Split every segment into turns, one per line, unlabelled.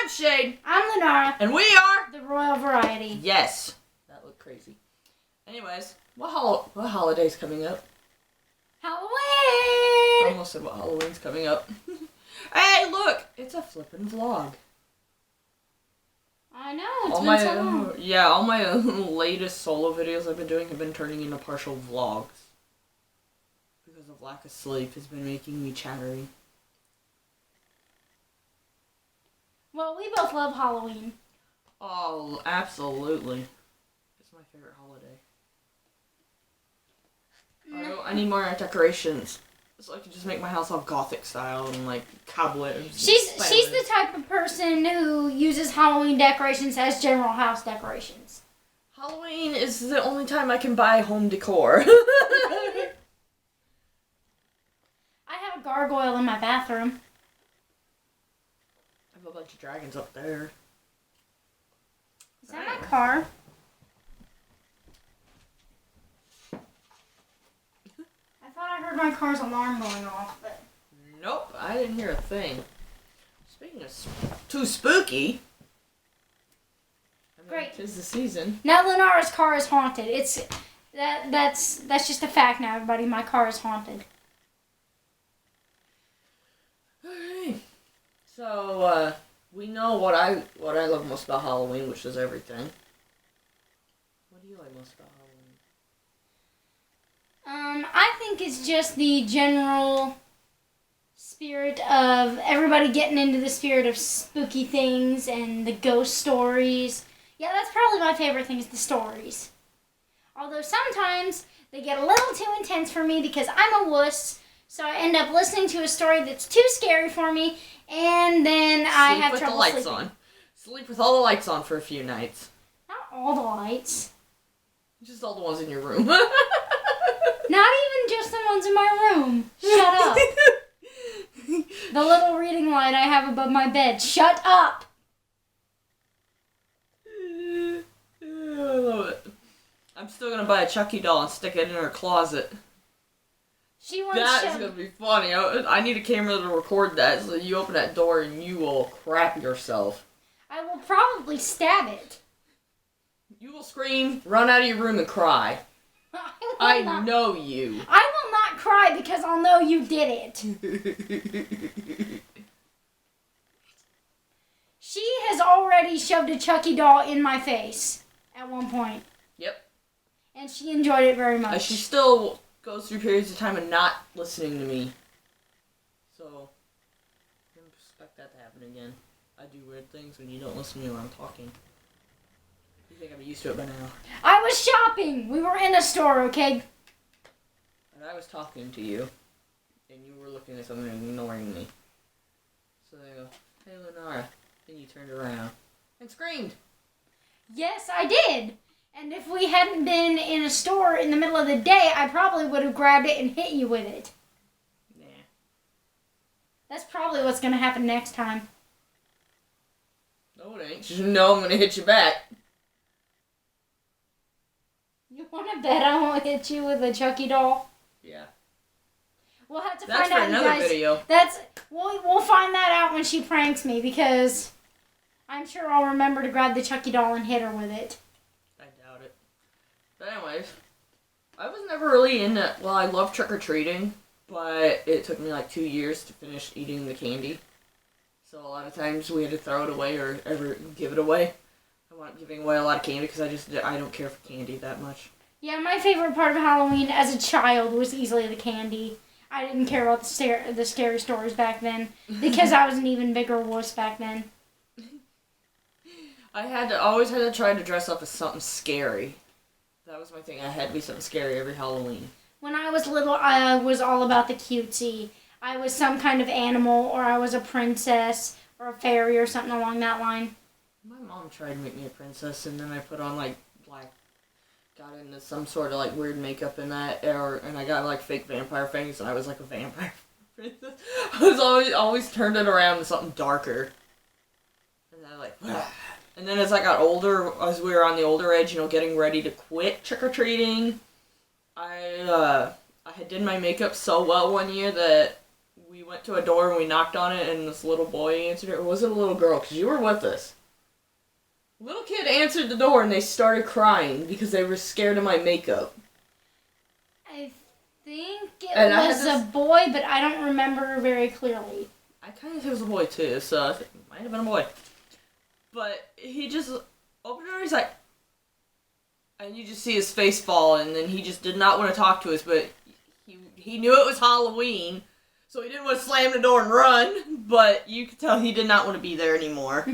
I'm Shade.
I'm Lenara.
And we are...
The Royal Variety.
Yes. That looked crazy. Anyways, what holiday's coming up?
Halloween!
I almost said what Halloween's coming up. Hey, look! It's a flippin' vlog.
I know, it's been so long.
Yeah, all my latest solo videos I've been doing have been turning into partial vlogs. Because of lack of sleep has been making me chattery.
Well, we both love Halloween.
Oh, absolutely. It's my favorite holiday. I need more decorations. So I can just make my house all gothic style and like cobwebs.
She's the type of person who uses Halloween decorations as general house decorations.
Halloween is the only time I can buy home decor.
I have a gargoyle in my bathroom.
I have a bunch of dragons up there.
Is that my car? I thought I heard my car's alarm going off, but...
Nope, I didn't hear a thing. Speaking of too spooky... I mean,
Great.
'Tis the season.
Now Lenara's car is haunted. That's just a fact now, everybody. My car is haunted.
Alright. So, we know what I love most about Halloween, which is everything. What do you like most about Halloween?
I think it's just the general spirit of everybody getting into the spirit of spooky things and the ghost stories. Yeah, that's probably my favorite thing is the stories. Although sometimes they get a little too intense for me because I'm a wuss, so I end up listening to a story that's too scary for me, and then I have trouble sleeping. Sleep with the lights on.
Sleep with all the lights on for a few nights.
Not all the lights.
Just all the ones in your room.
Not even just the ones in my room. Shut up. The little reading light I have above my bed. Shut up.
I love it. I'm still gonna buy a Chucky doll and stick it in her closet. That's gonna be funny. I need a camera to record that, so you open that door and you will crap yourself.
I will probably stab it.
You will scream, run out of your room, and cry. I know you.
I will not cry because I'll know you did it. She has already shoved a Chucky doll in my face at one point.
Yep.
And she enjoyed it very much.
She still goes through periods of time of not listening to me. So, I don't expect that to happen again. I do weird things when you don't listen to me when I'm talking. You think I'm used to it by now.
I was shopping. We were in a store, okay?
And I was talking to you. And you were looking at something and ignoring me. So they go, hey Lenara. Then you turned around and screamed.
Yes, I did. And if we hadn't been in a store in the middle of the day, I probably would have grabbed it and hit you with it.
Nah.
That's probably what's going to happen next time.
No, it ain't. You know I'm going to hit you back.
You want to bet I won't hit you with a Chucky doll?
Yeah.
We'll have to
That's
find out,
for another
you guys.
video.
We'll find that out when she pranks me, because I'm sure I'll remember to grab the Chucky doll and hit her with it.
I doubt it. But anyways, I was never really into... Well, I love trick-or-treating, but it took me like 2 years to finish eating the candy. So a lot of times we had to throw it away or ever give it away. I wasn't giving away a lot of candy because I don't care for candy that much.
Yeah, my favorite part of Halloween as a child was easily the candy. I didn't care about the scary stories back then because I was an even bigger wuss back then.
I always had to try to dress up as something scary. That was my thing. I had to be something scary every Halloween.
When I was little, I was all about the cutesy. I was some kind of animal, or I was a princess, or a fairy, or something along that line.
My mom tried to make me a princess, and then I put on like black... Got into some sort of like weird makeup in that, and I got like fake vampire fangs, and I was like a vampire princess. I was always turned it around to something darker. And then like, and then as I got older, as we were on the older age, getting ready to quit trick or treating, I had did my makeup so well one year that we went to a door and we knocked on it, and this little boy answered it. Or was it a little girl? Because you were with us. Little kid answered the door, and they started crying because they were scared of my makeup.
I think it was a boy, but I don't remember very clearly.
I kind of think it was a boy, too, so I think it might have been a boy. But he just opened the door, he's like... And you just see his face fall, and then he just did not want to talk to us, but he knew it was Halloween, so he didn't want to slam the door and run, but you could tell he did not want to be there anymore.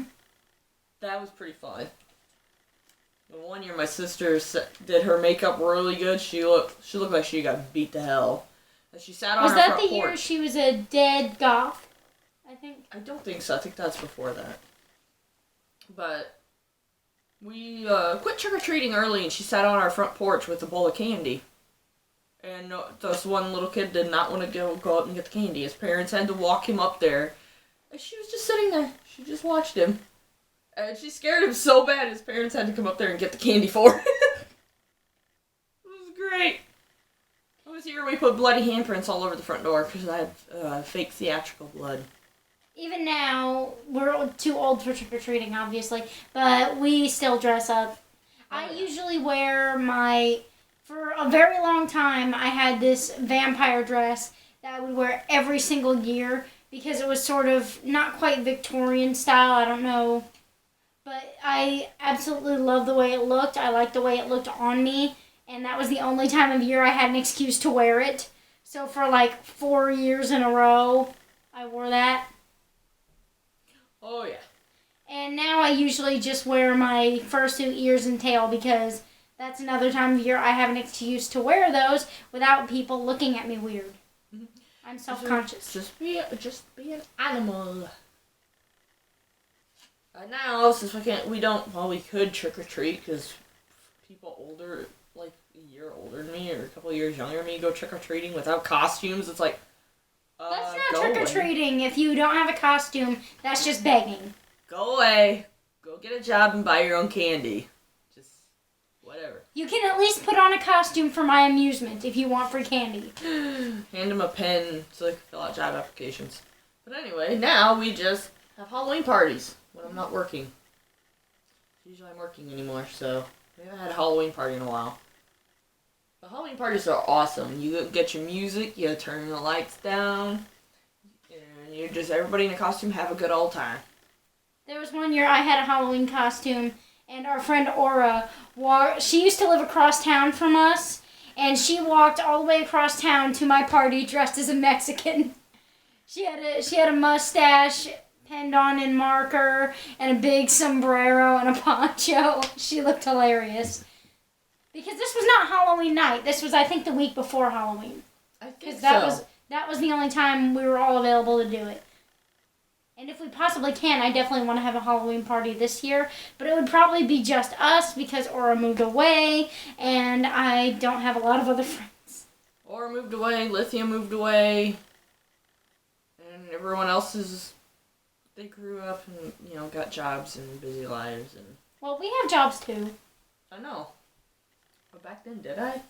That was pretty fun. The one year my sister did her makeup really good. She looked like she got beat to hell. And she sat on her front porch.
Was that the year she was a dead goth? I think.
I don't think so. I think that's before that. But we quit trick-or-treating early, and she sat on our front porch with a bowl of candy. And this one little kid did not want to go out and get the candy. His parents had to walk him up there. And she was just sitting there. She just watched him. And she scared him so bad, his parents had to come up there and get the candy for him. It was great. It was here we put bloody handprints all over the front door because I had fake theatrical blood.
Even now, we're too old for trick-or-treating, obviously, but we still dress up. I usually wear for a very long time, I had this vampire dress that I would wear every single year because it was sort of not quite Victorian style, I don't know. But I absolutely love the way it looked. I liked the way it looked on me. And that was the only time of year I had an excuse to wear it. So for like 4 years in a row, I wore that.
Oh, yeah.
And now I usually just wear my fursuit, ears, and tail because that's another time of year I have an excuse to wear those without people looking at me weird. I'm self-conscious.
Just be an animal. Now, since we could trick-or-treat because people older, like a year older than me or a couple of years younger than me, go trick-or-treating without costumes. It's like,
that's not trick-or-treating. If you don't have a costume, that's just begging.
Go away. Go get a job and buy your own candy. Just whatever.
You can at least put on a costume for my amusement if you want free candy.
Hand them a pen so they can fill out job applications. But anyway, now we just have Halloween parties when I'm not working. Usually I'm working anymore, so we haven't had a Halloween party in a while. The Halloween parties are awesome. You get your music, you turn the lights down, and you just, everybody in a costume have a good old time.
There was one year I had a Halloween costume, and our friend Aura, she used to live across town from us, and she walked all the way across town to my party dressed as a Mexican. She had a mustache pinned on in marker, and a big sombrero and a poncho. She looked hilarious. Because this was not Halloween night. This was, I think, the week before Halloween.
I think so.
That was the only time we were all available to do it. And if we possibly can, I definitely want to have a Halloween party this year. But it would probably be just us because Aura moved away, and I don't have a lot of other friends.
Aura moved away, Lithia moved away, and everyone else they grew up and, got jobs and busy lives. And
Well, we have jobs too.
I know. But back then, did I?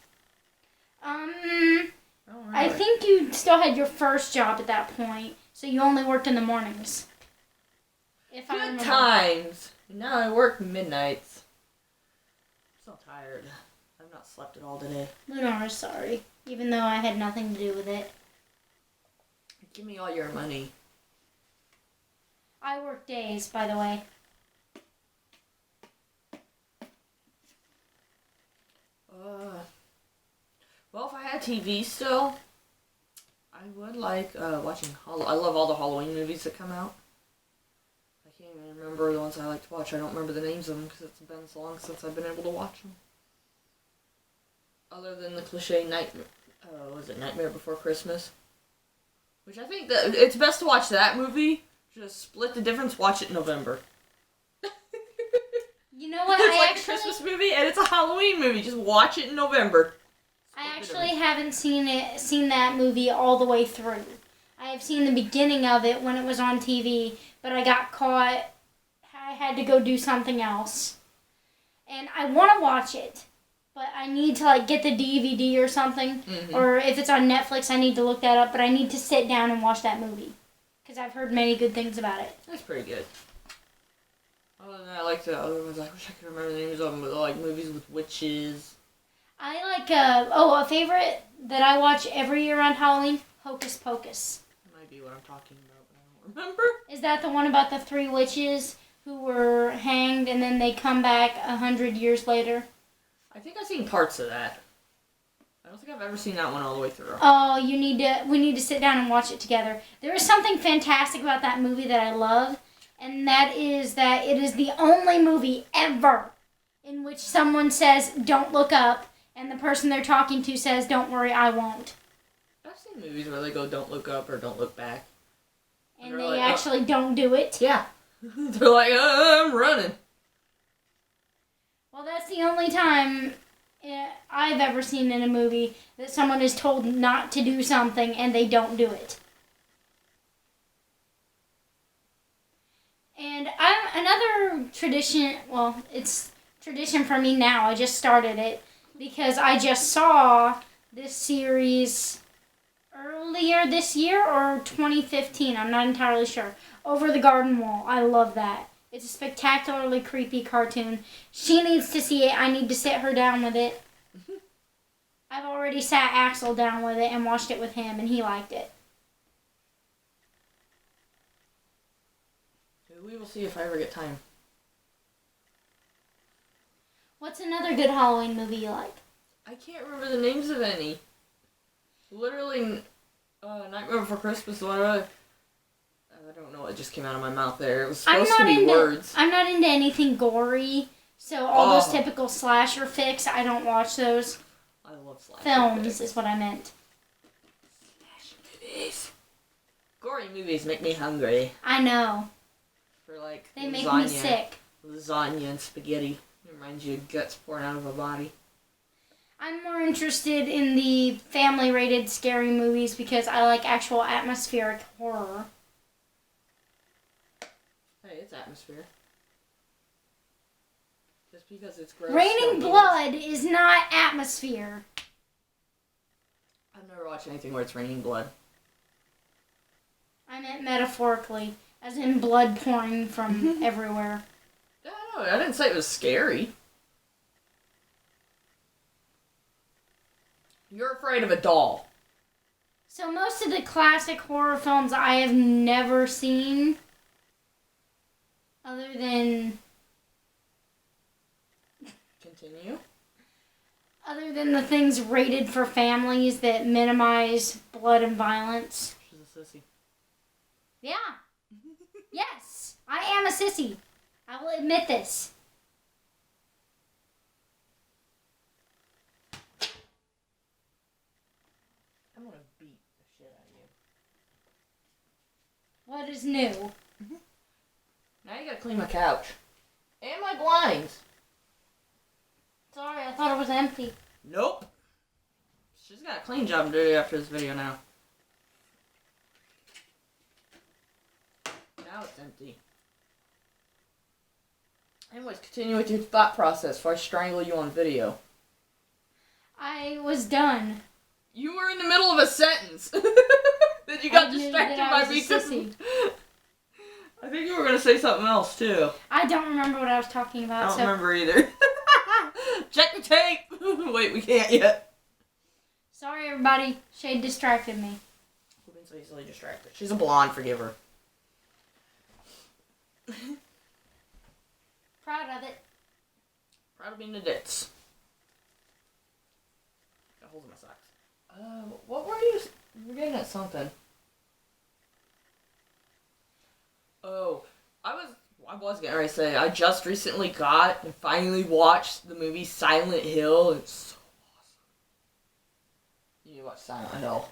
I think you still had your first job at that point, so you only worked in the mornings.
Good times. Now I work midnights. I'm so tired. I've not slept at all today.
Lunar is sorry, even though I had nothing to do with it.
Give me all your money.
I work days, by the way.
Well, if I had TV still, I would like watching I love all the Halloween movies that come out. I can't even remember the ones I like to watch. I don't remember the names of them because it's been so long since I've been able to watch them. Other than the cliche Nightmare Before Christmas? Which I think that it's best to watch that movie. Just split the difference, watch it in November.
You know what?
It's a Christmas movie and it's a Halloween movie. Just watch it in November.
I actually haven't seen that movie all the way through. I have seen the beginning of it when it was on TV, but I got caught. I had to go do something else. And I want to watch it, but I need to like get the DVD or something,
Mm-hmm.
or if it's on Netflix, I need to look that up. But I need to sit down and watch that movie because I've heard many good things about it.
That's pretty good. Other than that, I like the other ones. I wish I could remember the names of them, but like movies with witches.
I like a favorite that I watch every year around Halloween. Hocus Pocus.
That might be what I'm talking about, but I don't remember.
Is that the one about the 3 witches who were hanged and then they come back 100 years later?
I think I've seen parts of that. I don't think I've ever seen that one all the way through.
Oh, we need to sit down and watch it together. There is something fantastic about that movie that I love, and that it is the only movie ever in which someone says, "Don't look up," and the person they're talking to says, "Don't worry, I won't."
I've seen movies where they go, "Don't look up" or "Don't look back."
And
they're
they
like,
actually don't do it.
Yeah. They're like, I'm running.
Well, that's the only time I've ever seen in a movie that someone is told not to do something and they don't do it. And another tradition, well, it's tradition for me now. I just started it because I just saw this series earlier this year or 2015. I'm not entirely sure. Over the Garden Wall. I love that. It's a spectacularly creepy cartoon. She needs to see it. I need to sit her down with it. I've already sat Axel down with it and watched it with him, and he liked it.
We will see if I ever get time.
What's another good Halloween movie you like?
I can't remember the names of any. Literally, Nightmare Before Christmas, I don't know what just came out of my mouth there. It was supposed to be words.
I'm not into anything gory, so all those typical slasher flicks, I don't watch those.
I love slasher
films
flicks.
is what I meant.
Slasher movies. Gory movies make me hungry.
I know.
For like
They
lasagna,
make me sick.
Lasagna and spaghetti. It reminds you of guts pouring out of a body.
I'm more interested in the family-rated scary movies because I like actual atmospheric horror.
Hey, it's atmosphere. Just because it's gross.
Raining blood is not atmosphere.
I've never watched anything where it's raining blood.
I meant metaphorically, as in blood pouring from everywhere.
Yeah, I know. I didn't say it was scary. You're afraid of a doll.
So most of the classic horror films I have never seen, other than
Continue.
other than the things rated for families that minimize blood and violence.
She's a sissy.
Yeah. Yes, I am a sissy. I will admit this.
I'm gonna beat the shit out of you.
What is new?
Now you gotta clean my couch. And my blinds.
Sorry, I thought it was empty.
Nope. She's got a clean job to do after this video now. Now it's empty. Anyways, continue with your thought process before I strangle you on video.
I was done.
You were in the middle of a sentence. Then you got distracted by me. I think you were gonna say something else too.
I don't remember what I was talking
I
about.
don't remember either. Check the tape. Wait, we can't yet.
Sorry, everybody. Shade distracted me.
Who's been so easily distracted? She's a blonde. Forgive her.
Proud of it.
Proud of being the dits. Got holes in my socks. What were you? You were getting at something. Oh, I was getting ready to say, I just recently got and finally watched the movie Silent Hill. It's so awesome. You need to watch Silent Hill.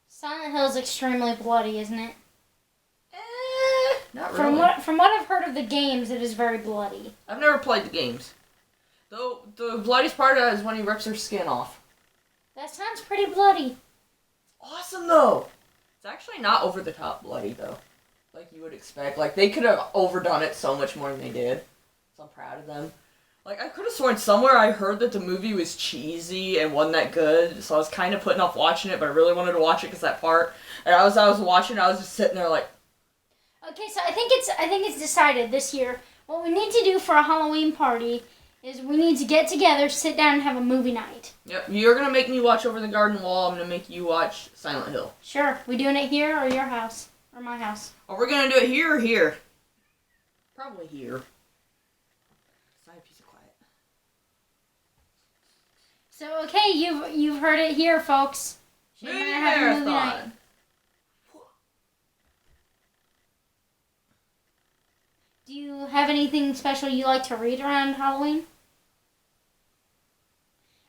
Silent Hill is extremely bloody, isn't it?
Not really.
From what I've heard of the games, it is very bloody.
I've never played the games. Though the bloodiest part of that is when he rips her skin off.
That sounds pretty bloody.
Awesome though. It's actually not over the top bloody though, like you would expect. Like they could have overdone it so much more than they did. So I'm proud of them. Like, I could have sworn somewhere I heard that the movie was cheesy and wasn't that good, so I was kind of putting off watching it, but I really wanted to watch it because that part. And I was watching, I was just sitting there like...
Okay, so I think it's decided this year. What we need to do for a Halloween party is we need to get together, sit down, and have a movie night.
Yep, you're going to make me watch Over the Garden Wall, I'm going to make you watch Silent Hill.
Sure. We doing it here or your house? Or my house?
Are we going to do it here or here? Probably here.
So okay, you've heard it here, folks.
Movie marathon.
Do you have anything special you like to read around Halloween?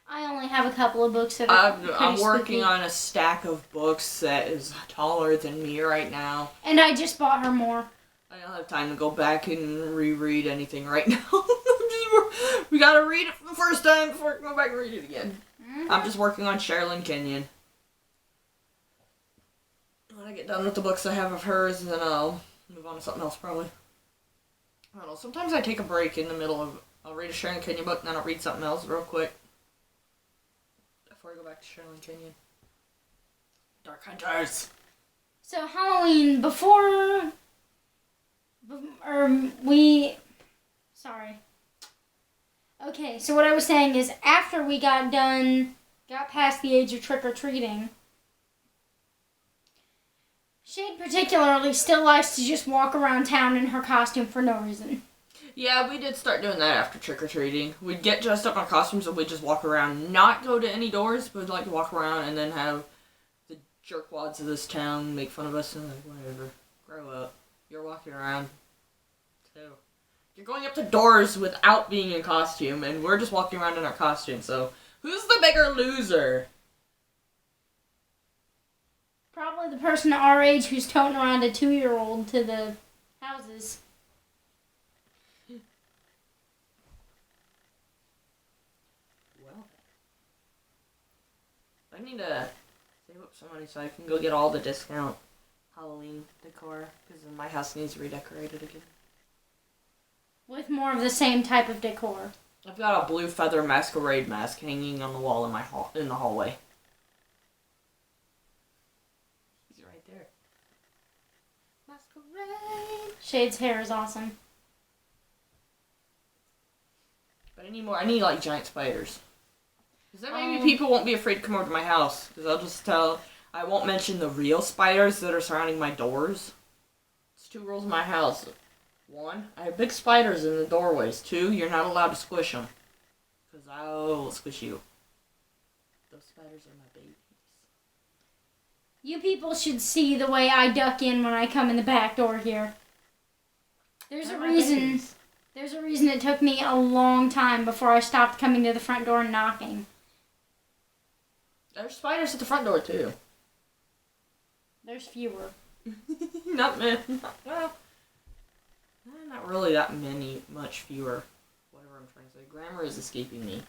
I only have a couple of books that are
I'm working on a stack of books that is taller than me right now.
And I just bought her more.
I don't have time to go back and reread anything right now. We gotta read it for the first time before I go back and read it again. Mm-hmm. I'm just working on Sherilyn Kenyon. When I get done with the books I have of hers, then I'll move on to something else probably. I don't know, sometimes I take a break in the middle of... I'll read a Sherilyn Kenyon book, and then I'll read something else real quick. Before I go back to Sherilyn Kenyon. Dark Hunters.
So Halloween, Sorry. Okay, so what I was saying is after we got past the age of trick-or-treating, Shade particularly still likes to just walk around town in her costume for no reason.
Yeah, we did start doing that after trick-or-treating. We'd get dressed up in our costumes and we'd just walk around, not go to any doors, but we'd like to walk around and then have the jerkwads of this town make fun of us and like, whatever. Grow up. You're walking around, too. You're going up to doors without being in costume, and we're just walking around in our costume, so who's the bigger loser?
Probably the person our age who's toting around a 2-year-old to the houses.
Well, I need to save up some money so I can go get all the discount Halloween decor, because my house needs redecorated again.
With more of the same type of decor.
I've got a blue feather masquerade mask hanging on the wall in in the hallway. He's right there. Masquerade.
Shade's hair is awesome.
But I need like giant spiders. Because then maybe people won't be afraid to come over to my house. Because I'll just I won't mention the real spiders that are surrounding my doors. It's 2 rules in my house. 1, I have big spiders in the doorways. 2, you're not allowed to squish them. Because I will squish you. Those spiders are my babies.
You people should see the way I duck in when I come in the back door here. There's a reason it took me a long time before I stopped coming to the front door and knocking.
There's spiders at the front door, too.
There's fewer.
Not many. Well, not really that many. Much fewer. Whatever I'm trying to say. Grammar is escaping me.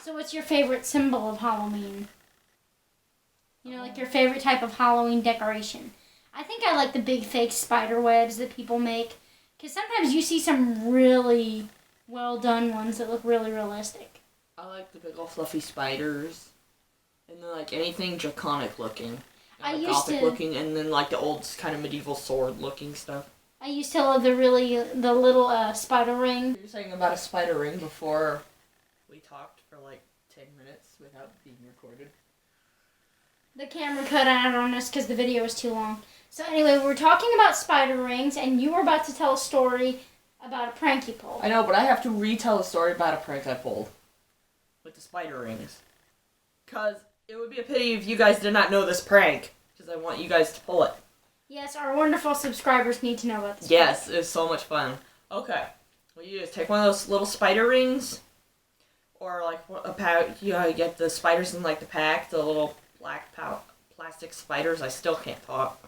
So what's your favorite symbol of Halloween? You know, like your favorite type of Halloween decoration. I think I like the big fake spider webs that people make. Because sometimes you see some really well done ones that look really realistic.
I like the big old fluffy spiders. And then like anything draconic looking. And gothic looking, and then like the old kind of medieval sword looking stuff.
I used to love the little spider ring.
You were saying about a spider ring before we talked for like 10 minutes without being recorded.
The camera cut out on us because the video was too long. So anyway, we were talking about spider rings, and you were about to tell a story about a prank you pulled.
I know, but I have to retell a story about a prank I pulled with the spider rings. Because it would be a pity if you guys did not know this prank, because I want you guys to pull it.
Yes, our wonderful subscribers need to know about this
Yes,
prank.
it's so much fun. Okay, what you do is take one of those little spider rings, or like a pack. You know, you get the spiders in like the pack, the little black plastic spiders. I still can't talk.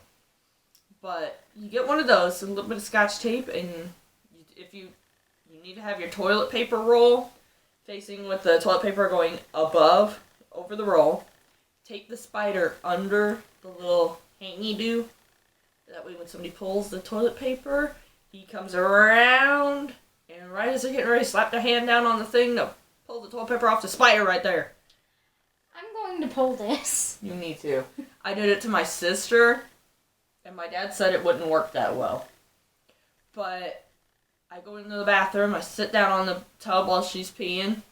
But you get one of those, a little bit of Scotch tape, and if you need to have your toilet paper roll facing with the toilet paper going over the roll. Take the spider under the little hangy-do. That way when somebody pulls the toilet paper, He comes around, and right as they're getting ready to slap their hand down on the thing to pull the toilet paper off, the spider right there.
I'm going to pull this.
You need to. I did it to my sister, and my dad said it wouldn't work that well. But I go into the bathroom, I sit down on the tub while she's peeing.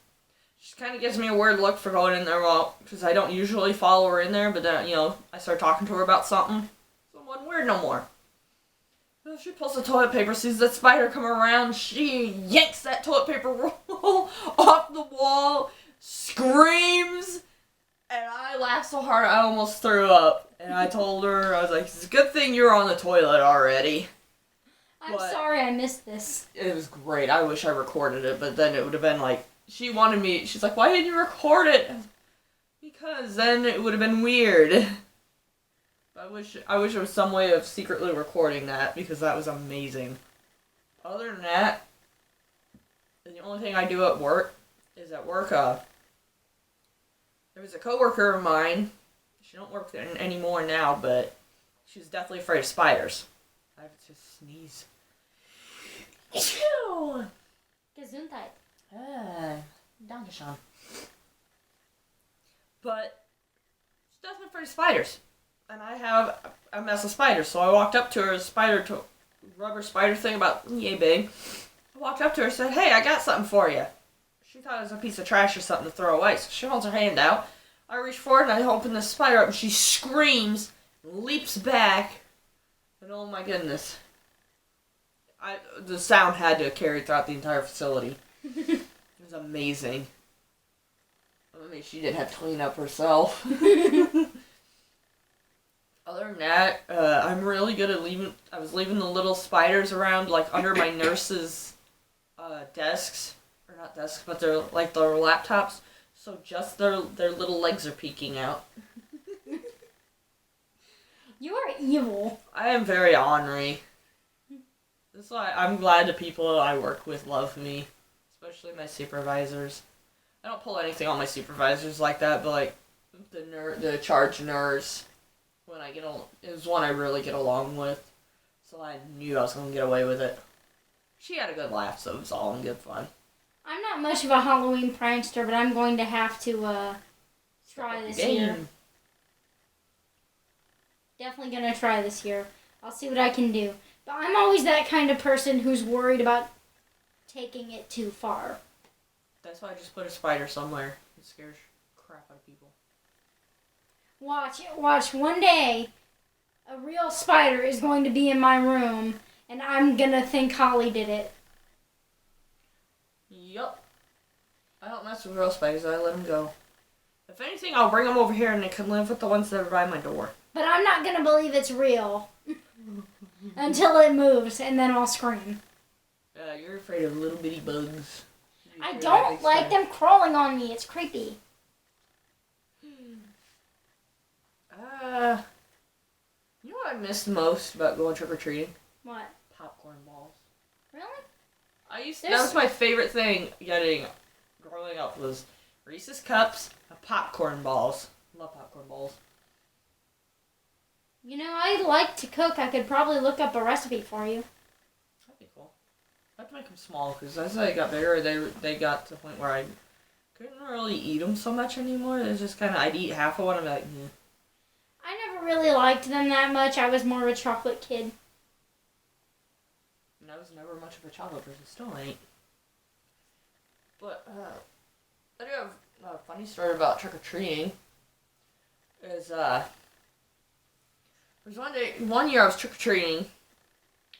She kind of gives me a weird look for going in there, because I don't usually follow her in there, but then, I start talking to her about something. So it wasn't weird no more. So she pulls the toilet paper, sees that spider come around, she yanks that toilet paper roll off the wall, screams, and I laughed so hard I almost threw up. And I told her, I was like, it's a good thing you're on the toilet already.
I'm sorry I missed this.
It was great. I wish I recorded it, but then it would have been like, she's like, why didn't you record it? Because then it would have been weird. I wish there was some way of secretly recording that, because that was amazing. Other than that, the only thing I do at work is there was a coworker of mine. She don't work there anymore now, but she was definitely afraid of spiders. I have to sneeze. Ew.
Gesundheit.
Dankeschön. But she's definitely afraid of spiders. And I have a mess of spiders, so I walked up to her, rubber spider thing about yay big. I walked up to her and said, hey, I got something for you. She thought it was a piece of trash or something to throw away, so she holds her hand out. I reach forward and I open the spider up and she screams, leaps back, and oh my goodness. The sound had to carry throughout the entire facility. It was amazing. I mean, she didn't have to clean up herself. Other than that, I'm really good at I was leaving the little spiders around, like, under my nurse's desks. Or not desks, but they're like their laptops. So just their little legs are peeking out.
You are evil.
I am very ornery. That's why I'm glad the people I work with love me. Especially my supervisors. I don't pull anything on my supervisors like that, but like the charge nurse, it was one I really get along with. So I knew I was going to get away with it. She had a good laugh, so it was all in good fun.
I'm not much of a Halloween prankster, but I'm going to have to try this year. Definitely going to try this year. I'll see what I can do. But I'm always that kind of person who's worried about taking it too far.
That's why I just put a spider somewhere. It scares crap out of people.
Watch. One day, a real spider is going to be in my room, and I'm going to think Holly did it.
Yup. I don't mess with real spiders. I let them go. If anything, I'll bring them over here and they can live with the ones that are by my door.
But I'm not going to believe it's real until it moves, and then I'll scream.
You're afraid of little bitty bugs.
I don't like them crawling on me. It's creepy.
You know what I missed most about going trick-or-treating?
What?
Popcorn balls.
Really?
That was my favorite thing getting growing up was Reese's Cups and popcorn balls. Love popcorn balls.
You know, I like to cook. I could probably look up a recipe for you.
That'd be cool. I have to make them small because as I got bigger, they got to the point where I couldn't really eat them so much anymore. It's just kind of, I'd eat half of one and be like, yeah.
I never really liked them that much. I was more of a chocolate kid.
And I was never much of a chocolate person. Still ain't. But, I do have a funny story about trick-or-treating. There was one year I was trick-or-treating,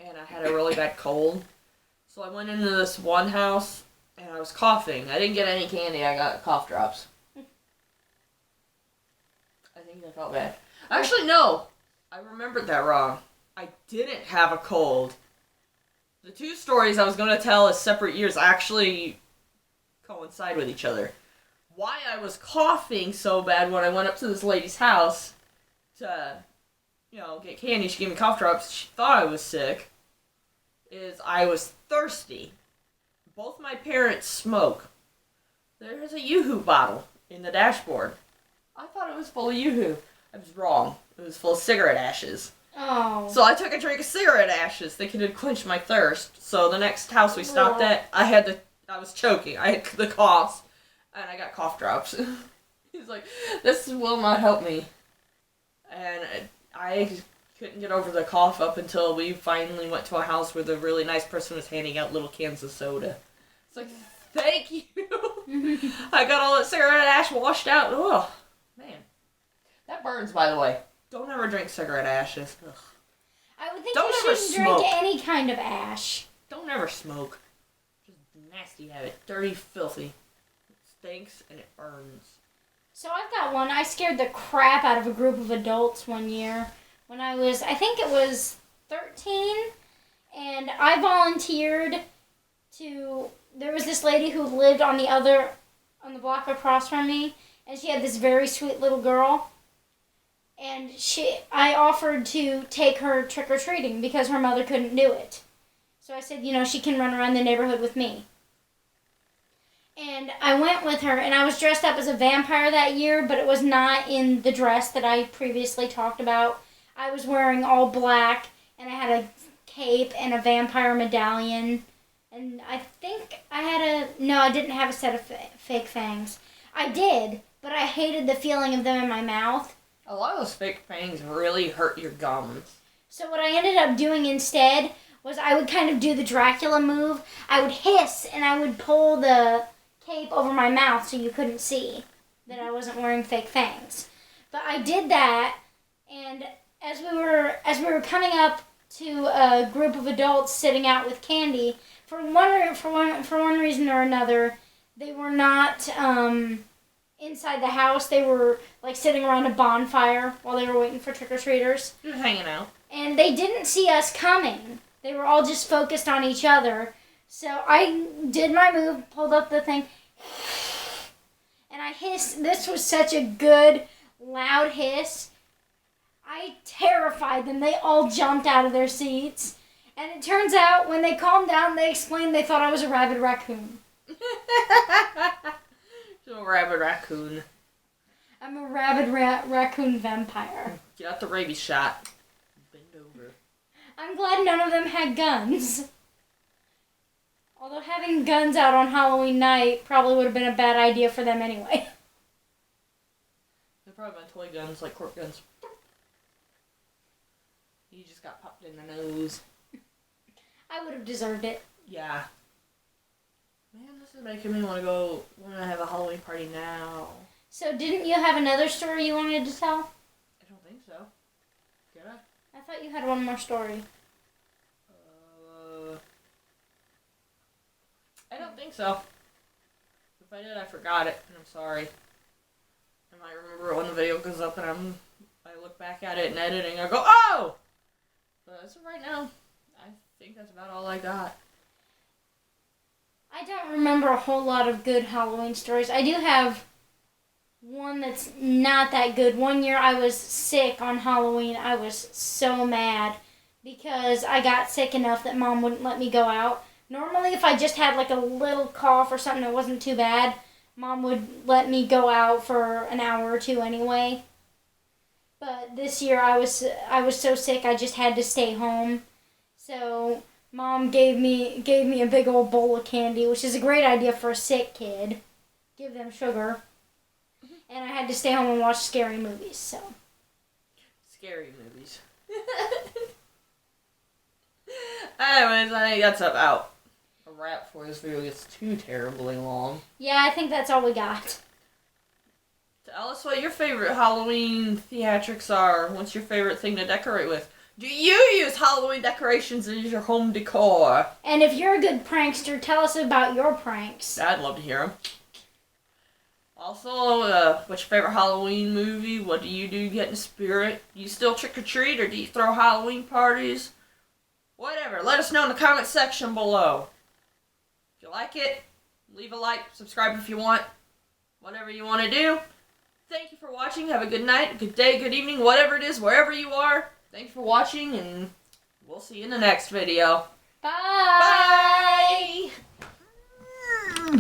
and I had a really bad cold. So I went into this one house, and I was coughing. I didn't get any candy, I got cough drops. I think I felt bad. Actually, no! I remembered that wrong. I didn't have a cold. The two stories I was going to tell as separate years actually coincide with each other. Why I was coughing so bad when I went up to this lady's house to, get candy, she gave me cough drops, she thought I was sick, is I was thirsty. Both my parents smoke. There's a Yoo-Hoo bottle in the dashboard. I thought it was full of Yoo-Hoo. I was wrong. It was full of cigarette ashes.
Oh.
So I took a drink of cigarette ashes, thinking it'd quench my thirst. So the next house we stopped at, I was choking. I had the coughs, and I got cough drops. He's like, this will not help me. And I couldn't get over the cough up until we finally went to a house where the really nice person was handing out little cans of soda. It's like, thank you. I got all that cigarette ash washed out. Oh, man. That burns, by the way. Don't ever drink cigarette ashes. Ugh.
I would think
Don't
you
ever
shouldn't
smoke.
drink any kind of ash.
Don't ever smoke. Just nasty habit. Dirty, filthy. It stinks and it burns.
So I've got one. I scared the crap out of a group of adults one year when I think it was 13, and I volunteered there was this lady who lived on the block across from me, and she had this very sweet little girl, and I offered to take her trick-or-treating because her mother couldn't do it. So I said, she can run around the neighborhood with me. And I went with her, and I was dressed up as a vampire that year, but it was not in the dress that I previously talked about. I was wearing all black, and I had a cape and a vampire medallion. And I think I didn't have a set of fake fangs. I did, but I hated the feeling of them in my mouth.
A lot of those fake fangs really hurt your gums.
So what I ended up doing instead was I would kind of do the Dracula move. I would hiss, and I would pull the cape over my mouth so you couldn't see that I wasn't wearing fake fangs. But I did that, and as we were coming up to a group of adults sitting out with candy, for one reason or another, they were not inside the house. They were like sitting around a bonfire while they were waiting for trick-or-treaters.
Just hanging out.
And they didn't see us coming. They were all just focused on each other. So I did my move, pulled up the thing, and I hissed. This was such a good, loud hiss. I terrified them. They all jumped out of their seats. And it turns out, when they calmed down, they explained they thought I was a rabid raccoon.
Just a rabid raccoon.
I'm a rabid raccoon vampire.
Get out the rabies shot. Bend over.
I'm glad none of them had guns. Although having guns out on Halloween night probably would have been a bad idea for them anyway.
They're probably been toy guns, like cork guns. You just got popped in the nose.
I would have deserved it.
Yeah. Man, this is making me want to have a Halloween party now.
So didn't you have another story you wanted to tell?
I don't think so. Did I?
I thought you had one more story.
I don't think so. If I did, I forgot it, and I'm sorry. I might remember it when the video goes up and I look back at it in editing, I go, oh! But as of right now, I think that's about all I got.
I don't remember a whole lot of good Halloween stories. I do have one that's not that good. One year I was sick on Halloween. I was so mad because I got sick enough that Mom wouldn't let me go out. Normally, if I just had like a little cough or something that wasn't too bad, Mom would let me go out for an hour or two anyway. But this year I was so sick I just had to stay home. So Mom gave me a big old bowl of candy, which is a great idea for a sick kid. Give them sugar. And I had to stay home and watch scary movies. So
Scary movies. Anyways, I think that's about a wrap for this video. It gets too terribly long.
yeah, I think that's all we got.
Tell us what your favorite Halloween theatrics are. What's your favorite thing to decorate with? Do you use Halloween decorations as your home decor?
And if you're a good prankster, tell us about your pranks.
I'd love to hear them. Also, what's your favorite Halloween movie? What do you do to get in the spirit? Do you still trick-or-treat or do you throw Halloween parties? Whatever. Let us know in the comment section below. If you like it, leave a like, subscribe if you want. Whatever you want to do. Thank you for watching. Have a good night, good day, good evening, whatever it is, wherever you are. Thank you for watching, and we'll see you in the next video.
Bye!
Bye!